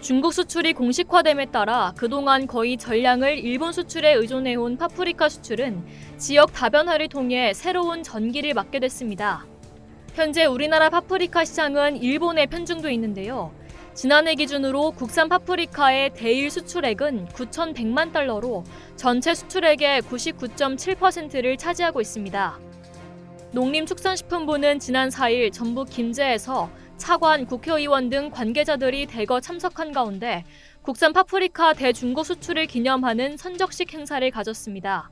중국 수출이 공식화됨에 따라 그동안 거의 전량을 일본 수출에 의존해온 파프리카 수출은 지역 다변화를 통해 새로운 전기를 맞게 됐습니다. 현재 우리나라 파프리카 시장은 일본에 편중돼 있는데요. 지난해 기준으로 국산 파프리카의 대일 수출액은 9,100만 달러로 전체 수출액의 99.7%를 차지하고 있습니다. 농림축산식품부는 지난 4일 전북 김제에서 차관, 국회의원 등 관계자들이 대거 참석한 가운데 국산 파프리카 대중고 수출을 기념하는 선적식 행사를 가졌습니다.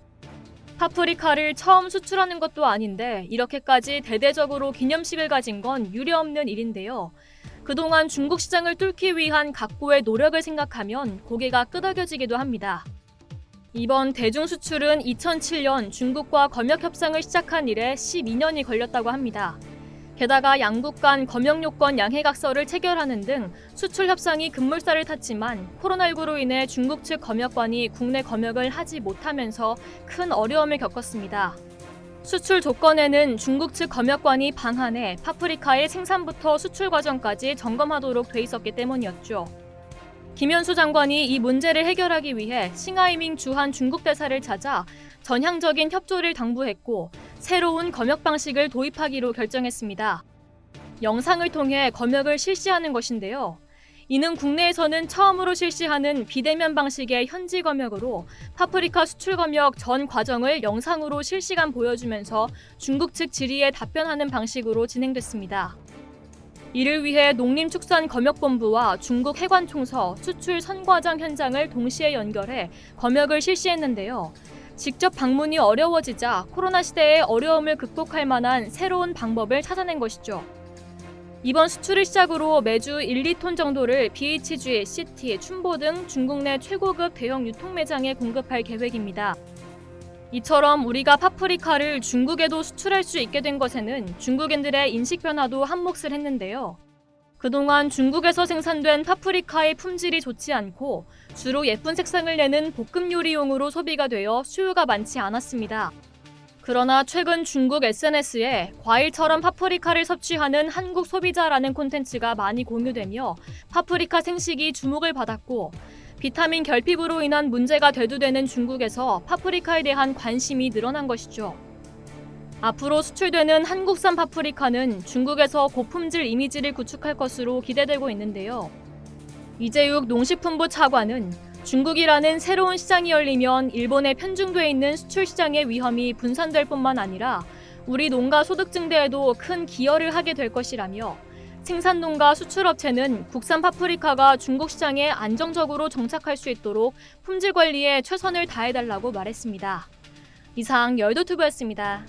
파프리카를 처음 수출하는 것도 아닌데 이렇게까지 대대적으로 기념식을 가진 건 유례없는 일인데요. 그동안 중국 시장을 뚫기 위한 각고의 노력을 생각하면 고개가 끄덕여지기도 합니다. 이번 대중 수출은 2007년 중국과 검역 협상을 시작한 이래 12년이 걸렸다고 합니다. 게다가 양국 간 검역 요건 양해각서를 체결하는 등 수출 협상이 급물살을 탔지만 코로나19로 인해 중국 측 검역관이 국내 검역을 하지 못하면서 큰 어려움을 겪었습니다. 수출 조건에는 중국 측 검역관이 방한해 파프리카의 생산부터 수출 과정까지 점검하도록 돼 있었기 때문이었죠. 김현수 장관이 이 문제를 해결하기 위해 싱하이밍 주한 중국 대사를 찾아 전향적인 협조를 당부했고 새로운 검역 방식을 도입하기로 결정했습니다. 영상을 통해 검역을 실시하는 것인데요. 이는 국내에서는 처음으로 실시하는 비대면 방식의 현지 검역으로 파프리카 수출 검역 전 과정을 영상으로 실시간 보여주면서 중국 측 질의에 답변하는 방식으로 진행됐습니다. 이를 위해 농림축산검역본부와 중국 해관총서 수출 선과장 현장을 동시에 연결해 검역을 실시했는데요. 직접 방문이 어려워지자 코로나 시대의 어려움을 극복할 만한 새로운 방법을 찾아낸 것이죠. 이번 수출을 시작으로 매주 1, 2톤 정도를 BHG, CT, 춘보 등 중국 내 최고급 대형 유통 매장에 공급할 계획입니다. 이처럼 우리가 파프리카를 중국에도 수출할 수 있게 된 것에는 중국인들의 인식 변화도 한몫을 했는데요. 그동안 중국에서 생산된 파프리카의 품질이 좋지 않고 주로 예쁜 색상을 내는 볶음 요리용으로 소비가 되어 수요가 많지 않았습니다. 그러나 최근 중국 SNS에 과일처럼 파프리카를 섭취하는 한국 소비자라는 콘텐츠가 많이 공유되며 파프리카 생식이 주목을 받았고 비타민 결핍으로 인한 문제가 대두되는 중국에서 파프리카에 대한 관심이 늘어난 것이죠. 앞으로 수출되는 한국산 파프리카는 중국에서 고품질 이미지를 구축할 것으로 기대되고 있는데요. 이재욱 농식품부 차관은 중국이라는 새로운 시장이 열리면 일본에 편중돼 있는 수출 시장의 위험이 분산될 뿐만 아니라 우리 농가 소득 증대에도 큰 기여를 하게 될 것이라며 생산농가 수출업체는 국산 파프리카가 중국 시장에 안정적으로 정착할 수 있도록 품질 관리에 최선을 다해달라고 말했습니다. 이상 열도튜브였습니다.